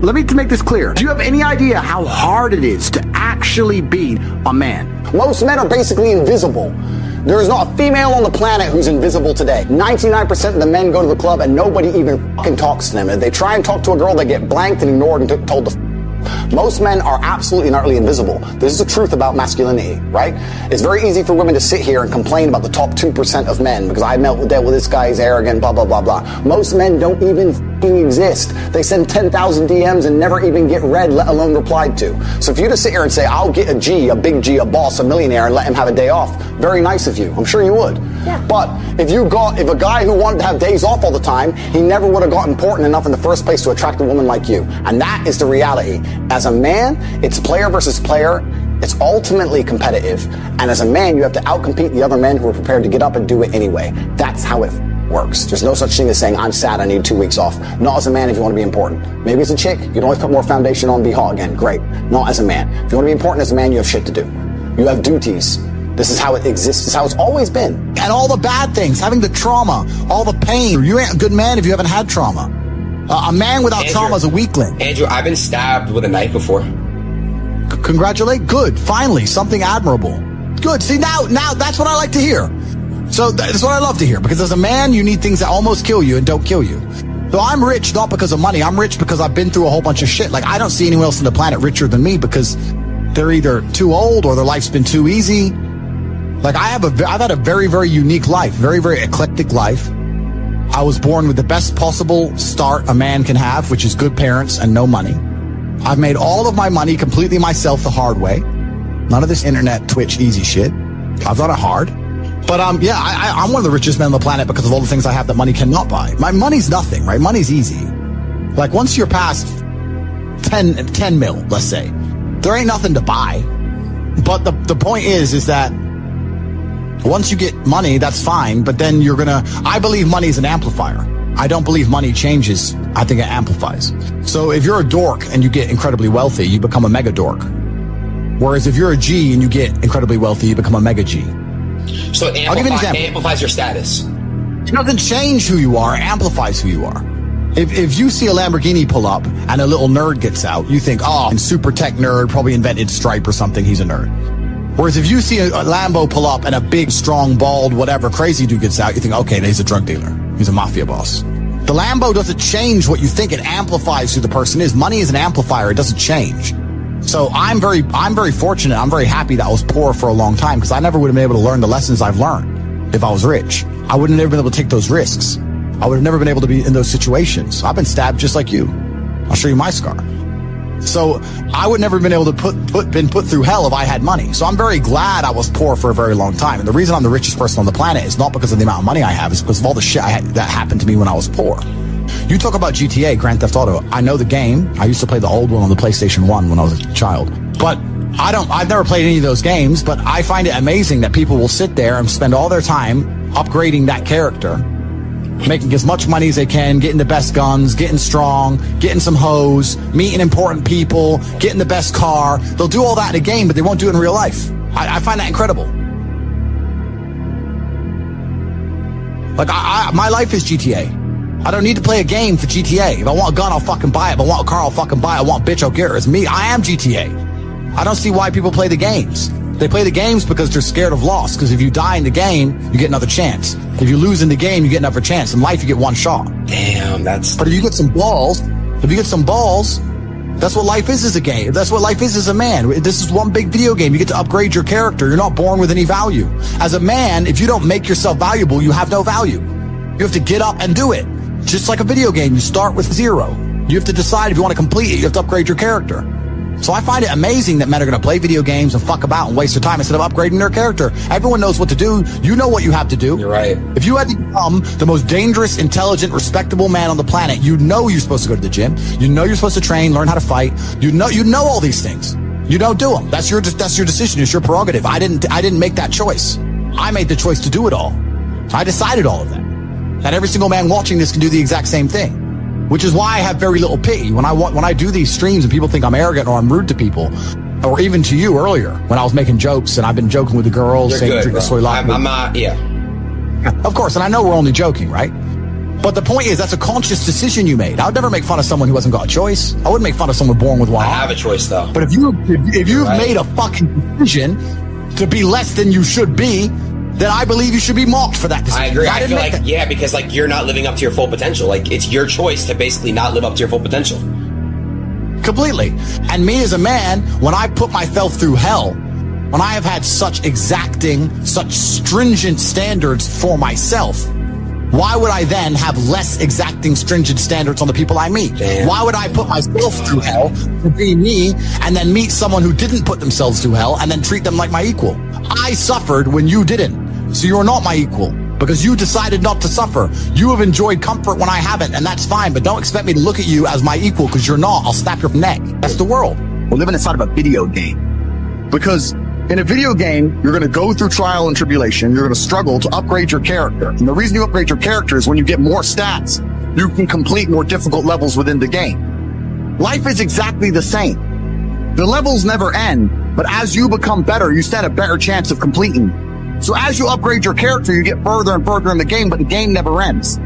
Let me make this clear. Do you have any idea how hard it is to actually be a man? Most men are basically invisible. There is not a female on the planet who's invisible today. 99% of the men go to the club and nobody even fucking talks to them. If they try and talk to a girl, they get blanked and ignored and told to Most men are absolutely and utterly invisible. This is the truth about masculinity, right? It's very easy for women to sit here and complain about the top 2% of men because I dealt with this guy, he's arrogant, blah, blah, blah, blah. Most men don't even fucking exist. They send 10,000 DMs and never even get read, let alone replied to. So if you just sit here and say, I'll get a G, a big G, a boss, a millionaire, and let him have a day off, very nice of you. I'm sure you would. Yeah. But if a guy who wanted to have days off all the time, he never would have got important enough in the first place to attract a woman like you. And that is the reality. As a man, it's player versus player. It's ultimately competitive. And as a man, you have to outcompete the other men who are prepared to get up and do it anyway. That's how it works. There's no such thing as saying, I'm sad, I need 2 weeks off. Not as a man if you want to be important. Maybe as a chick, you can always put more foundation on and be hot again. Great. Not as a man. If you want to be important as a man, you have shit to do. You have duties. This is how it exists. This is how it's always been. And all the bad things, having the trauma, all the pain. You ain't a good man if you haven't had trauma. A man without trauma is a weakling. Andrew, I've been stabbed with a knife before. Congratulate. Good. Finally, something admirable. Good. See, now that's what I like to hear. So that's what I love to hear, because as a man, you need things that almost kill you and don't kill you. So I'm rich not because of money. I'm rich because I've been through a whole bunch of shit. Like, I don't see anyone else on the planet richer than me because they're either too old or their life's been too easy. Like, I've had a very, very unique life, very, very eclectic life. I was born with the best possible start a man can have, which is good parents and no money. I've made all of my money completely myself the hard way. None of this internet, Twitch, easy shit. I've done it hard. But yeah, I'm one of the richest men on the planet because of all the things I have that money cannot buy. My money's nothing, right? Money's easy. Like, once you're past 10 mil, let's say, there ain't nothing to buy. But the point is that once you get money, that's fine, but then I believe money is an amplifier. I don't believe money changes. I think it amplifies. So if you're a dork and you get incredibly wealthy, you become a mega dork. Whereas if you're a G and you get incredibly wealthy, you become a mega G. So it amplifies your status. It doesn't change who you are, it amplifies who you are. If you see a Lamborghini pull up and a little nerd gets out, you think, oh, a super tech nerd, probably invented Stripe or something, he's a nerd. Whereas if you see a Lambo pull up and a big, strong, bald, whatever crazy dude gets out, you think, okay, he's a drug dealer. He's a mafia boss. The Lambo doesn't change what you think. It amplifies who the person is. Money is an amplifier. It doesn't change. So I'm very fortunate. I'm very happy that I was poor for a long time because I never would have been able to learn the lessons I've learned if I was rich. I would have never been able to take those risks. I would have never been able to be in those situations. I've been stabbed just like you. I'll show you my scar. So I would never have been able to been put through hell if I had money. So I'm very glad I was poor for a very long time. And the reason I'm the richest person on the planet is not because of the amount of money I have. It's because of all the shit that happened to me when I was poor. You talk about GTA, Grand Theft Auto. I know the game. I used to play the old one on the PlayStation 1 when I was a child. But I've never played any of those games, but I find it amazing that people will sit there and spend all their time upgrading that character, making as much money as they can, getting the best guns, getting strong, getting some hoes, meeting important people, getting the best car. They'll do all that in a game, but they won't do it in real life. I find that incredible. Like, my life is GTA. I don't need to play a game for GTA. If I want a gun, I'll fucking buy it. If I want a car, I'll fucking buy it. I want a bitch, I'll get her. It's me. I am GTA. I don't see why people play the games. They play the games because they're scared of loss. Because if you die in the game, you get another chance. If you lose in the game, you get another chance. In life, you get one shot. Damn, But if you get some balls, that's what life is as a game. That's what life is as a man. This is one big video game. You get to upgrade your character. You're not born with any value. As a man, if you don't make yourself valuable, you have no value. You have to get up and do it. Just like a video game, you start with 0. You have to decide if you want to complete it. You have to upgrade your character. So I find it amazing that men are going to play video games and fuck about and waste their time instead of upgrading their character. Everyone knows what to do. You know what you have to do. You're right. If you had to become the most dangerous, intelligent, respectable man on the planet, you know you're supposed to go to the gym. You know you're supposed to train, learn how to fight. You know all these things. You don't do them. That's your decision. It's your prerogative. I didn't make that choice. I made the choice to do it all. I decided all of that. And every single man watching this can do the exact same thing. Which is why I have very little pity. When I do these streams and people think I'm arrogant or I'm rude to people, or even to you earlier, when I was making jokes and I've been joking with the girls, You're saying good, drink the soy latte. I'm not, yeah. Of course, and I know we're only joking, right? But the point is, that's a conscious decision you made. I would never make fun of someone who hasn't got a choice. I wouldn't make fun of someone born with one arm. I have a choice, though. But if you've made a fucking decision to be less than you should be, then I believe you should be mocked for that decision. I agree. I feel like, because like you're not living up to your full potential. Like it's your choice to basically not live up to your full potential. Completely. And me as a man, when I put myself through hell, when I have had such exacting, such stringent standards for myself, why would I then have less exacting, stringent standards on the people I meet? Damn. Why would I put myself through hell to be me and then meet someone who didn't put themselves through hell and then treat them like my equal? I suffered when you didn't. So you're not my equal because you decided not to suffer. You have enjoyed comfort when I haven't, and that's fine, but don't expect me to look at you as my equal because you're not. I'll snap your neck. That's the world. We're living inside of a video game. Because in a video game, you're going to go through trial and tribulation. You're going to struggle to upgrade your character. And the reason you upgrade your character is when you get more stats, you can complete more difficult levels within the game. Life is exactly the same. The levels never end, but as you become better, you stand a better chance of completing. So as you upgrade your character, you get further and further in the game, but the game never ends.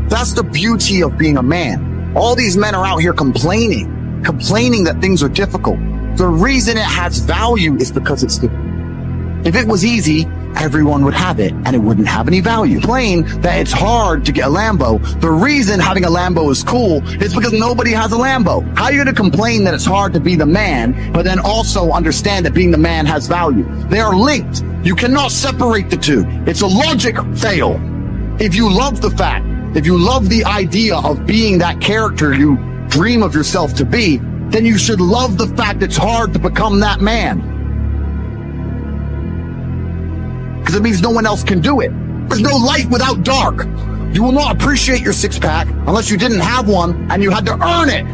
That's the beauty of being a man. All these men are out here complaining that things are difficult. The reason it has value is because it's difficult. If it was easy, everyone would have it and it wouldn't have any value. Complain that it's hard to get a Lambo. The reason having a Lambo is cool is because nobody has a Lambo. How are you going to complain that it's hard to be the man, but then also understand that being the man has value? They are linked. You cannot separate the two. It's a logic fail. If you love the fact, if you love the idea of being that character you dream of yourself to be, then you should love the fact it's hard to become that man. Because it means no one else can do it. There's no light without dark. You will not appreciate your six-pack unless you didn't have one and you had to earn it.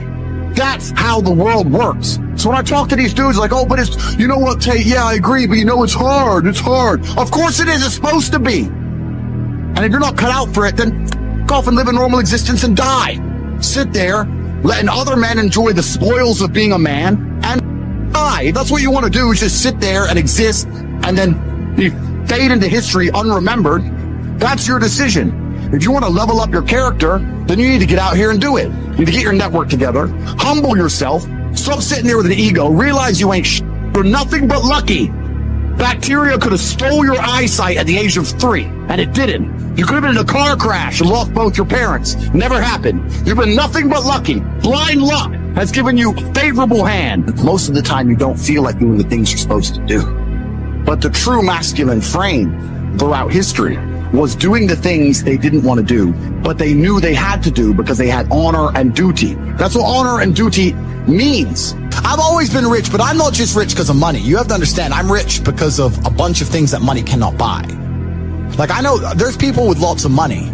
That's how the world works. So when I talk to these dudes like, oh, but it's, you know what, Tate, yeah, I agree, but you know, it's hard. It's hard. Of course it is. It's supposed to be. And if you're not cut out for it, then go off and live a normal existence and die. Sit there, letting other men enjoy the spoils of being a man and die. If that's what you want to do, is just sit there and exist and then be fade into history unremembered. That's your decision. If you want to level up your character, then you need to get out here and do it. You need to get your network together, humble yourself, stop sitting there with an ego, realize you ain't you're nothing but lucky. Bacteria could have stole your eyesight at the age of 3, and it didn't. You could have been in a car crash and lost both your parents. Never happened. You've been nothing but lucky. Blind luck has given you favorable hand. Most of the time, you don't feel like doing the things you're supposed to do. But the true masculine frame throughout history was doing the things they didn't want to do, but they knew they had to do because they had honor and duty. That's what honor and duty means. I've always been rich, but I'm not just rich because of money. You have to understand, I'm rich because of a bunch of things that money cannot buy. Like, I know there's people with lots of money,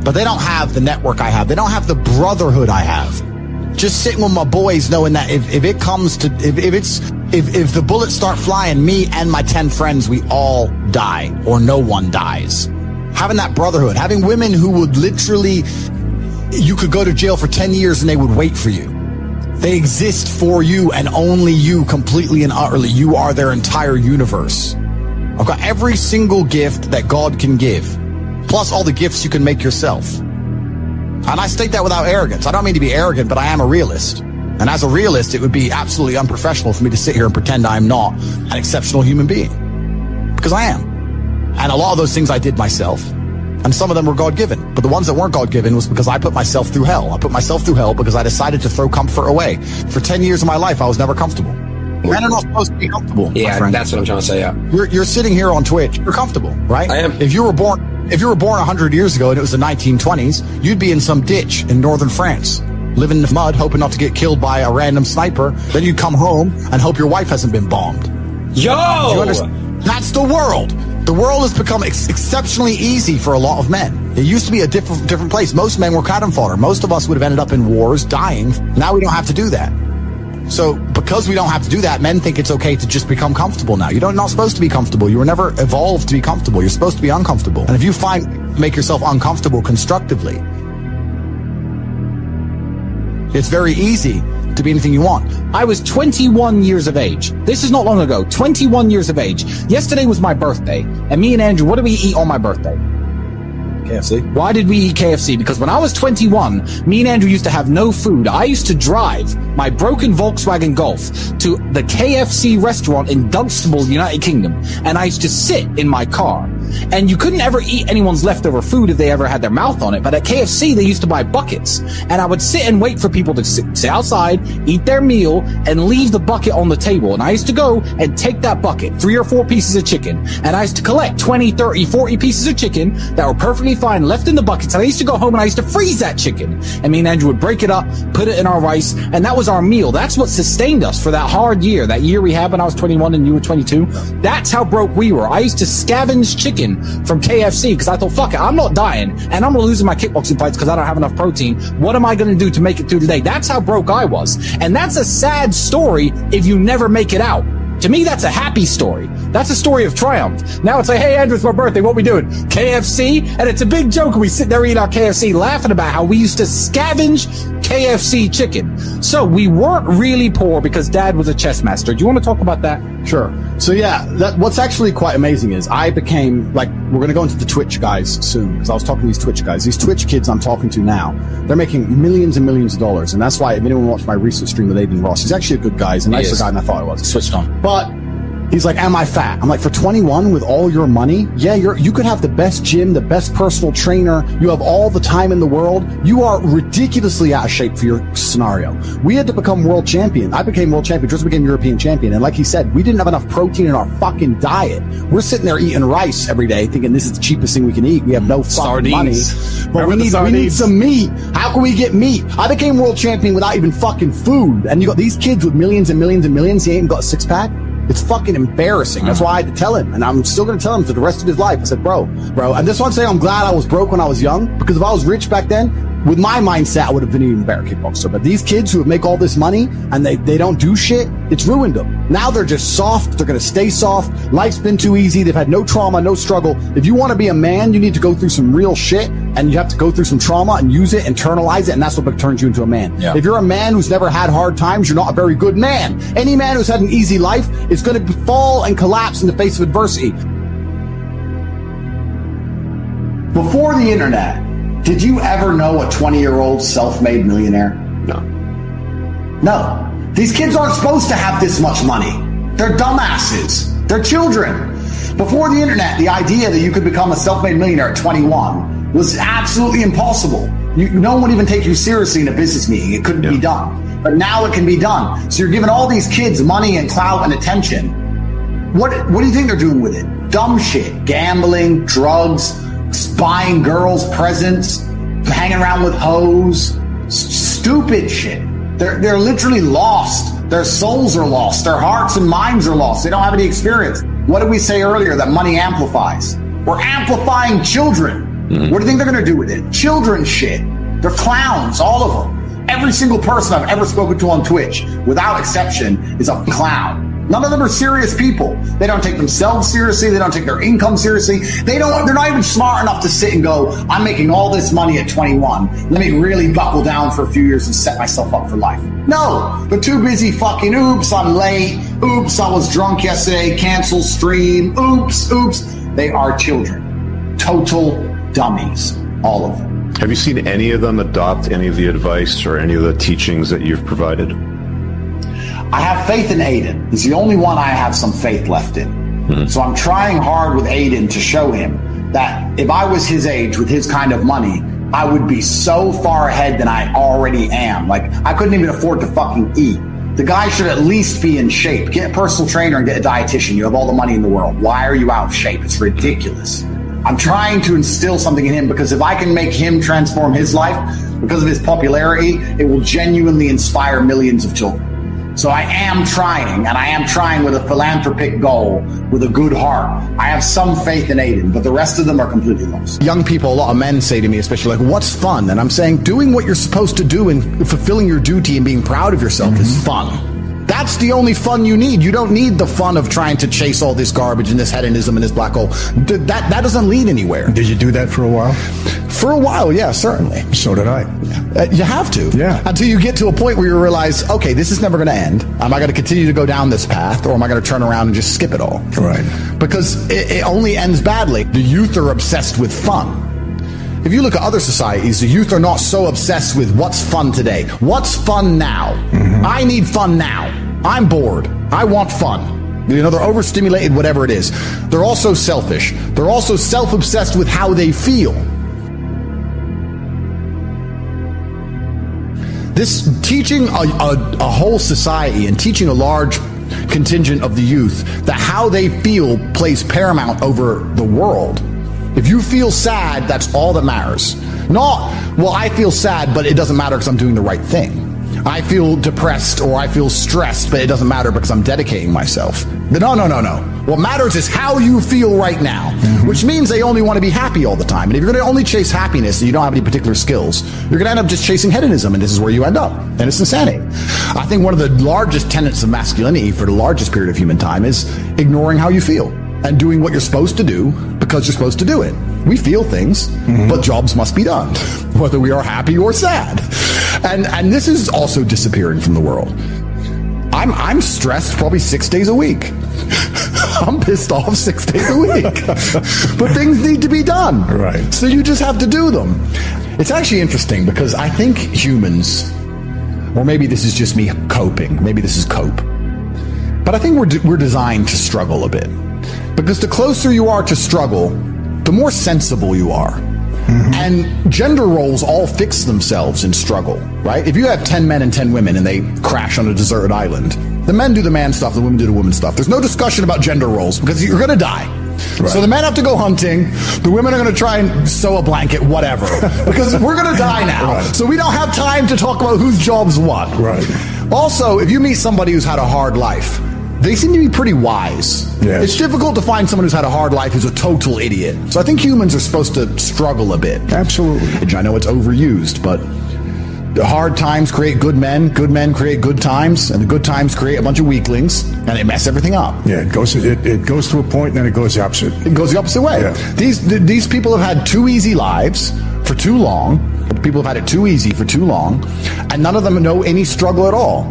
but they don't have the network I have. They don't have the brotherhood I have. Just sitting with my boys knowing that if it comes to, if the bullets start flying, me and my 10 friends, we all die or no one dies. Having that brotherhood, having women who would literally, you could go to jail for 10 years and they would wait for you. They exist for you and only you, completely and utterly. You are their entire universe. I've got every single gift that God can give, plus all the gifts you can make yourself. And I state that without arrogance. I don't mean to be arrogant, but I am a realist. And as a realist, it would be absolutely unprofessional for me to sit here and pretend I'm not an exceptional human being. Because I am. And a lot of those things I did myself. And some of them were God-given. But the ones that weren't God-given was because I put myself through hell. I put myself through hell because I decided to throw comfort away. For 10 years of my life, I was never comfortable. Men are not supposed to be comfortable. Yeah, that's what I'm trying to say, yeah. You're sitting here on Twitch. You're comfortable, right? I am. If you were born 100 years ago and it was the 1920s, you'd be in some ditch in northern France, living in the mud, hoping not to get killed by a random sniper. Then you'd come home and hope your wife hasn't been bombed. Yo! You understand? That's the world. The world has become exceptionally easy for a lot of men. It used to be a different place. Most men were cannon fodder. Most of us would have ended up in wars, dying. Now we don't have to do that. So because we don't have to do that, men think it's okay to just become comfortable now. You're not supposed to be comfortable. You were never evolved to be comfortable. You're supposed to be uncomfortable. And if you make yourself uncomfortable constructively, it's very easy to be anything you want. I was 21 years of age. This is not long ago. 21 years of age. Yesterday was my birthday. And me and Andrew, what do we eat on my birthday? KFC. Why did we eat KFC? Because when I was 21, me and Andrew used to have no food. I used to drive my broken Volkswagen Golf to the KFC restaurant in Dunstable, United Kingdom, and I used to sit in my car. And you couldn't ever eat anyone's leftover food if they ever had their mouth on it. But at KFC, they used to buy buckets. And I would sit and wait for people to sit outside, eat their meal, and leave the bucket on the table. And I used to go and take that bucket, 3 or 4 pieces of chicken, and I used to collect 20, 30, 40 pieces of chicken that were perfectly fine left in the buckets. And I used to go home and I used to freeze that chicken. And me and Andrew would break it up, put it in our rice, and that was our meal. That's what sustained us for that hard year. That year we had when I was 21 and you were 22. That's how broke we were. I used to scavenge chicken from KFC because I thought, fuck it, I'm not dying and I'm not losing my kickboxing fights because I don't have enough protein. What am I going to do to make it through today? That's how broke I was. And that's a sad story if you never make it out. To me, that's a happy story. That's a story of triumph. Now it's like, hey, Andrew, it's my birthday. What we doing? KFC? And it's a big joke. We sit there eating our KFC laughing about how we used to scavenge KFC chicken. So we weren't really poor because Dad was a chess master. Do you want to talk about that? Sure. So yeah, what's actually quite amazing is I became, like, we're going to go into the Twitch guys soon, because I was talking to these Twitch guys. These Twitch kids I'm talking to now, they're making millions and millions of dollars. And that's why, if anyone watched my recent stream with Aiden Ross, he's actually a good guy. He's a nicer guy than I thought he was. Switched on. But he's like, am I fat? I'm like, for 21 with all your money? Yeah, you could have the best gym, the best personal trainer. You have all the time in the world. You are ridiculously out of shape for your scenario. We had to become world champion. I became world champion. Just became European champion. And like he said, we didn't have enough protein in our fucking diet. We're sitting there eating rice every day thinking this is the cheapest thing we can eat. We have no fucking money. But we need some meat. How can we get meat? I became world champion without even fucking food. And you got these kids with millions and millions and millions. He ain't got a six pack. It's fucking embarrassing. That's why I had to tell him. And I'm still going to tell him for the rest of his life. I said, bro. And this one say I'm glad I was broke when I was young, because if I was rich back then, with my mindset, I would have been an even better kickboxer. But these kids who make all this money and they don't do shit, it's ruined them. Now they're just soft. They're going to stay soft. Life's been too easy. They've had no trauma, no struggle. If you want to be a man, you need to go through some real shit, and you have to go through some trauma and use it, internalize it, and that's what turns you into a man. Yeah. If you're a man who's never had hard times, you're not a very good man. Any man who's had an easy life is going to fall and collapse in the face of adversity. Before the internet, did you ever know a 20-year-old self-made millionaire? No. These kids aren't supposed to have this much money. They're dumbasses. They're children. Before the internet, the idea that you could become a self-made millionaire at 21 was absolutely impossible. No one would even take you seriously in a business meeting. It couldn't be done. But now it can be done. So you're giving all these kids money and clout and attention. What do you think they're doing with it? Dumb shit. Gambling, drugs, buying girls presents, hanging around with hoes, stupid shit. They're literally lost. Their souls are lost. Their hearts and minds are lost. They don't have any experience. What did we say earlier that money amplifies? We're amplifying children. Mm-hmm. What do you think they're going to do with it? Children shit. They're clowns, all of them. Every single person I've ever spoken to on Twitch, without exception, is a clown. None of them are serious people. They don't take themselves seriously. They don't take their income seriously. They're not even smart enough to sit and go, I'm making all this money at 21. Let me really buckle down for a few years and set myself up for life. No, they're too busy fucking, oops, I'm late. Oops, I was drunk yesterday. Cancel stream. Oops. They are children. Total dummies. All of them. Have you seen any of them adopt any of the advice or any of the teachings that you've provided? I have faith in Aiden. He's the only one I have some faith left in. Mm-hmm. So I'm trying hard with Aiden to show him that if I was his age with his kind of money, I would be so far ahead than I already am. Like, I couldn't even afford to fucking eat. The guy should at least be in shape. Get a personal trainer and get a dietitian. You have all the money in the world. Why are you out of shape? It's ridiculous. I'm trying to instill something in him, because if I can make him transform his life because of his popularity, it will genuinely inspire millions of children. So I am trying, and I am trying with a philanthropic goal, with a good heart. I have some faith in Aiden, but the rest of them are completely lost. Young people, a lot of men say to me, especially, like, what's fun? And I'm saying, doing what you're supposed to do and fulfilling your duty and being proud of yourself is fun. That's the only fun you need. You don't need the fun of trying to chase all this garbage and this hedonism and this black hole. That doesn't lead anywhere. Did you do that for a while? For a while, yeah, certainly. So did I. You have to. Yeah. Until you get to a point where you realize, okay, this is never going to end. Am I going to continue to go down this path, or am I going to turn around and just skip it all? Right. Because it only ends badly. The youth are obsessed with fun. if you look at other societies, the youth are not so obsessed with what's fun today. What's fun now? I need fun now. I'm bored. I want fun. You know, they're overstimulated, whatever it is. They're also selfish. They're also self-obsessed with how they feel. This teaching a whole society and teaching a large contingent of the youth that how they feel plays paramount over the world. If you feel sad, that's all that matters. Not, well, I feel sad, but it doesn't matter because I'm doing the right thing. I feel depressed or I feel stressed, but it doesn't matter because I'm dedicating myself. No. What matters is how you feel right now, which means they only want to be happy all the time. And if you're going to only chase happiness and you don't have any particular skills, you're going to end up just chasing hedonism, and this is where you end up. And it's insanity. I think one of the largest tenets of masculinity for the largest period of human time is ignoring how you feel and doing what you're supposed to do because you're supposed to do it. We feel things, but jobs must be done, whether we are happy or sad. And this is also disappearing from the world. I'm stressed probably 6 days a week. I'm pissed off 6 days a week. But things need to be done. Right. So you just have to do them. It's actually interesting because I think humans, or maybe this is just me coping, maybe this is cope, but I think we're designed to struggle a bit. Because the closer you are to struggle, the more sensible you are. And gender roles all fix themselves in struggle, right? If you have 10 men and 10 women and they crash on a deserted island, the men do the man stuff, the women do the woman stuff. There's no discussion about gender roles because you're going to die. Right. So the men have to go hunting, the women are going to try and sew a blanket, whatever, because we're going to die now. Right. So we don't have time to talk about whose job's what. Right. Also, if you meet somebody who's had a hard life, they seem to be pretty wise. Yes. It's difficult to find someone who's had a hard life who's a total idiot. So I think humans are supposed to struggle a bit. Absolutely. I know it's overused, but the hard times create good men create good times, and the good times create a bunch of weaklings, and they mess everything up. Yeah, it goes to a point, and then it goes the opposite. It goes the opposite way. Yeah. These people have had too easy lives for too long. People have had it too easy for too long, and none of them know any struggle at all.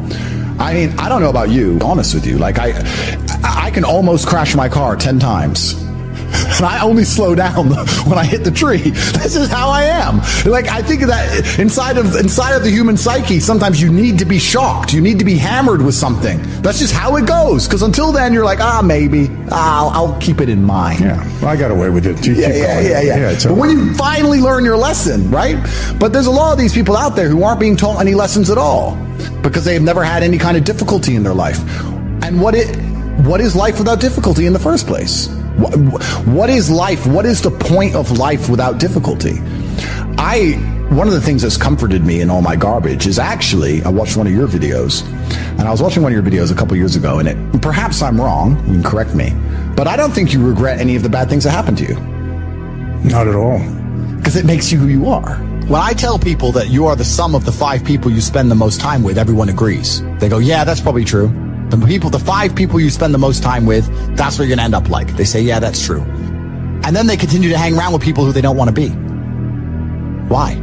I mean, I don't know about you, honest with you. Like, I can almost crash my car 10 times. And I only slow down when I hit the tree. This is how I am. Like, I think that inside of the human psyche, sometimes you need to be shocked. You need to be hammered with something. That's just how it goes. Because until then, you're like, maybe. I'll keep it in mind. Yeah, well, I got away with it. Yeah. But when you finally learn your lesson, right? But there's a lot of these people out there who aren't being taught any lessons at all because they've never had any kind of difficulty in their life. And what is life without difficulty in the first place? What is life? What is the point of life without difficulty? One of the things that's comforted me in all my garbage is actually, I watched one of your videos, and I was watching one of your videos a couple years ago, and perhaps I'm wrong, you can correct me, but I don't think you regret any of the bad things that happened to you. Not at all. Because it makes you who you are. When I tell people that you are the sum of the 5 people you spend the most time with, everyone agrees. They go, yeah, that's probably true. The 5 people you spend the most time with, that's what you're going to end up like. They say, yeah, that's true. And then they continue to hang around with people who they don't want to be. Why?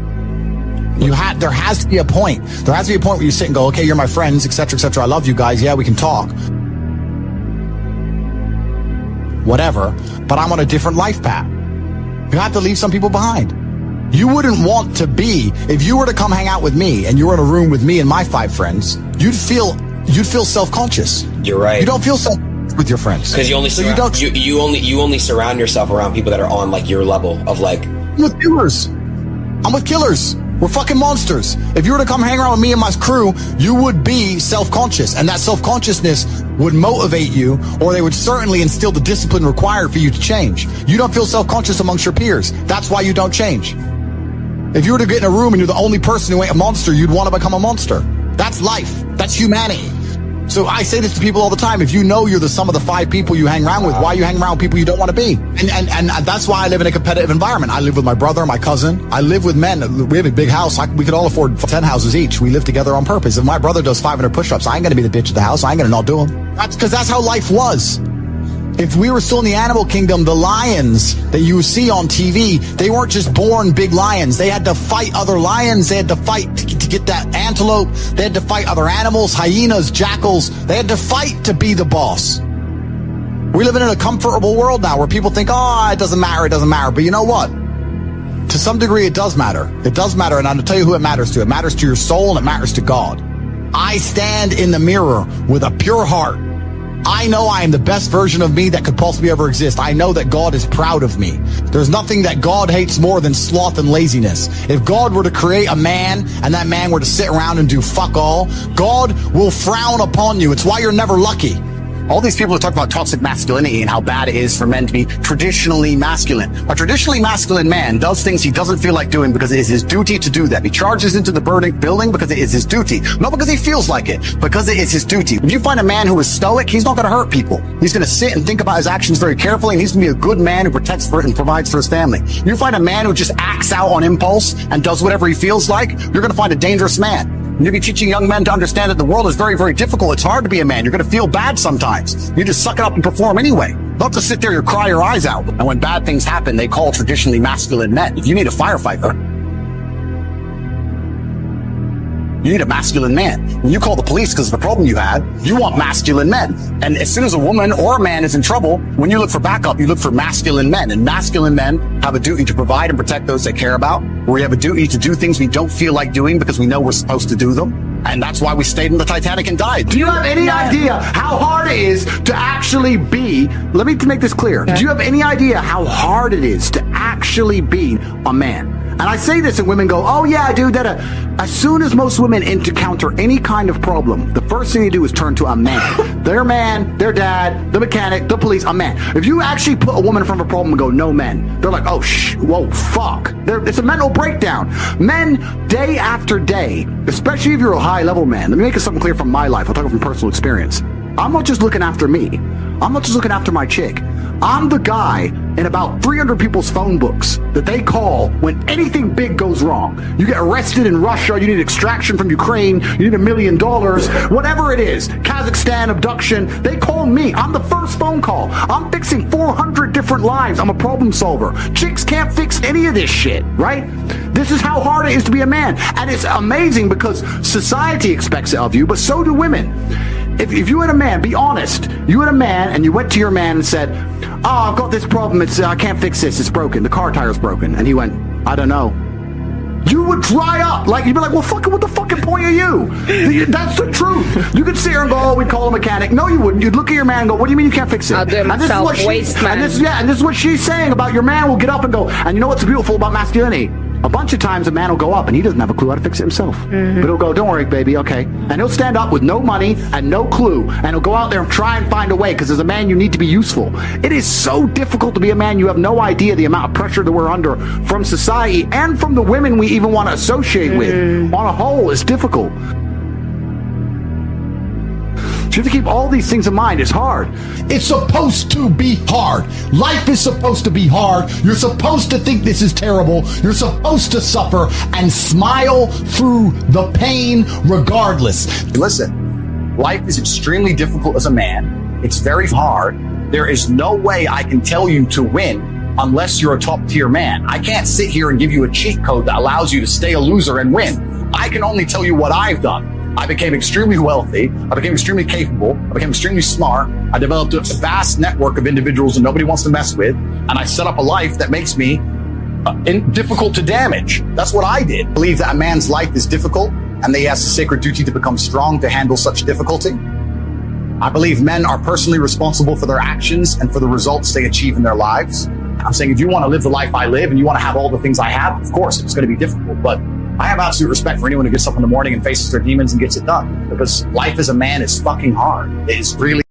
There has to be a point. There has to be a point where you sit and go, okay, you're my friends, etc., etc. I love you guys. Yeah, we can talk. Whatever. But I'm on a different life path. You have to leave some people behind. You wouldn't want to be, if you were to come hang out with me and you were in a room with me and my 5 friends, you'd feel self-conscious. You're right. You don't feel self with your friends because you only surround yourself around people that are on like your level of like. I'm with killers. I'm with killers. We're fucking monsters. If you were to come hang around with me and my crew, you would be self-conscious, and that self-consciousness would motivate you, or they would certainly instill the discipline required for you to change. You don't feel self-conscious amongst your peers. That's why you don't change. If you were to get in a room and you're the only person who ain't a monster, you'd want to become a monster. That's life. That's humanity. So I say this to people all the time. If you know you're the sum of the 5 people you hang around with, why you hang around with people you don't want to be? And that's why I live in a competitive environment. I live with my brother, my cousin. I live with men. We have a big house. We could all afford 10 houses each. We live together on purpose. If my brother does 500 push-ups, I ain't going to be the bitch of the house. I ain't going to not do them. That's because that's how life was. If we were still in the animal kingdom, the lions that you see on TV, they weren't just born big lions. They had to fight other lions. They had to fight to get that antelope. They had to fight other animals, hyenas, jackals. They had to fight to be the boss. We're living in a comfortable world now where people think, it doesn't matter. But you know what? To some degree, it does matter. It does matter, and I'll tell you who it matters to. It matters to your soul, and it matters to God. I stand in the mirror with a pure heart. I know I am the best version of me that could possibly ever exist. I know that God is proud of me. There's nothing that God hates more than sloth and laziness. If God were to create a man and that man were to sit around and do fuck all, God will frown upon you. It's why you're never lucky. All these people who talk about toxic masculinity and how bad it is for men to be traditionally masculine. A traditionally masculine man does things he doesn't feel like doing because it is his duty to do them. He charges into the building because it is his duty. Not because he feels like it, because it is his duty. If you find a man who is stoic, he's not going to hurt people. He's going to sit and think about his actions very carefully, and he's going to be a good man who protects for it and provides for his family. You find a man who just acts out on impulse and does whatever he feels like, you're going to find a dangerous man. You'll be teaching young men to understand that the world is very, very difficult. It's hard to be a man. You're going to feel bad sometimes. You just suck it up and perform anyway. Not to sit there and cry your eyes out. And when bad things happen, they call traditionally masculine men. If you need a firefighter, you need a masculine man. When you call the police because of the problem you had, you want masculine men. And as soon as a woman or a man is in trouble, when you look for backup, you look for masculine men. And masculine men have a duty to provide and protect those they care about. We have a duty to do things we don't feel like doing because we know we're supposed to do them. And that's why we stayed in the Titanic and died. Do you have any idea how hard it is to actually be, let me make this clear. Do you have any idea how hard it is to actually be a man? And I say this and women go, oh yeah, dude, as soon as most women encounter any kind of problem, the first thing they do is turn to a man. Their man, their dad, the mechanic, the police, a man. If you actually put a woman in front of a problem and go, no men, they're like, oh, whoa, fuck. It's a mental breakdown. Men, day after day, especially if you're a high-level man, let me make something clear from my life. I'll talk from personal experience. I'm not just looking after me. I'm not just looking after my chick. I'm the guy in about 300 people's phone books that they call when anything big goes wrong. You get arrested in Russia, you need extraction from Ukraine, you need $1 million, whatever it is, Kazakhstan, abduction, they call me. I'm the first phone call. I'm fixing 400 different lives. I'm a problem solver. Chicks can't fix any of this shit, right? This is how hard it is to be a man. And it's amazing because society expects it of you, but so do women. If you had a man, be honest, you had a man and you went to your man and said, oh, I've got this problem, I can't fix this, it's broken, the car tire's broken. And he went, I don't know. You would dry up. Like, you'd be like, well, fucking, what the fucking point are you? That's the truth. You could sit here and go, oh, we'd call a mechanic. No, you wouldn't. You'd look at your man and go, what do you mean you can't fix it? I'll do it myself, waste man. And this is what she's saying about your man will get up and go, and you know what's beautiful about masculinity? A bunch of times a man will go up and he doesn't have a clue how to fix it himself. But he'll go, don't worry, baby, okay. And he'll stand up with no money and no clue. And he'll go out there and try and find a way because as a man, you need to be useful. It is so difficult to be a man. You have no idea the amount of pressure that we're under from society and from the women we even want to associate with. On a whole, it's difficult. You have to keep all these things in mind. It's hard. It's supposed to be hard. Life is supposed to be hard. You're supposed to think this is terrible. You're supposed to suffer and smile through the pain regardless. Listen, life is extremely difficult as a man. It's very hard. There is no way I can tell you to win unless you're a top tier man. I can't sit here and give you a cheat code that allows you to stay a loser and win. I can only tell you what I've done. I became extremely wealthy. I became extremely capable. I became extremely smart. I developed a vast network of individuals that nobody wants to mess with. And I set up a life that makes me difficult to damage. That's what I did. I believe that a man's life is difficult and that he has a sacred duty to become strong to handle such difficulty. I believe men are personally responsible for their actions and for the results they achieve in their lives. I'm saying if you want to live the life I live and you want to have all the things I have, of course, it's going to be difficult. But I have absolute respect for anyone who gets up in the morning and faces their demons and gets it done. Because life as a man is fucking hard. It is really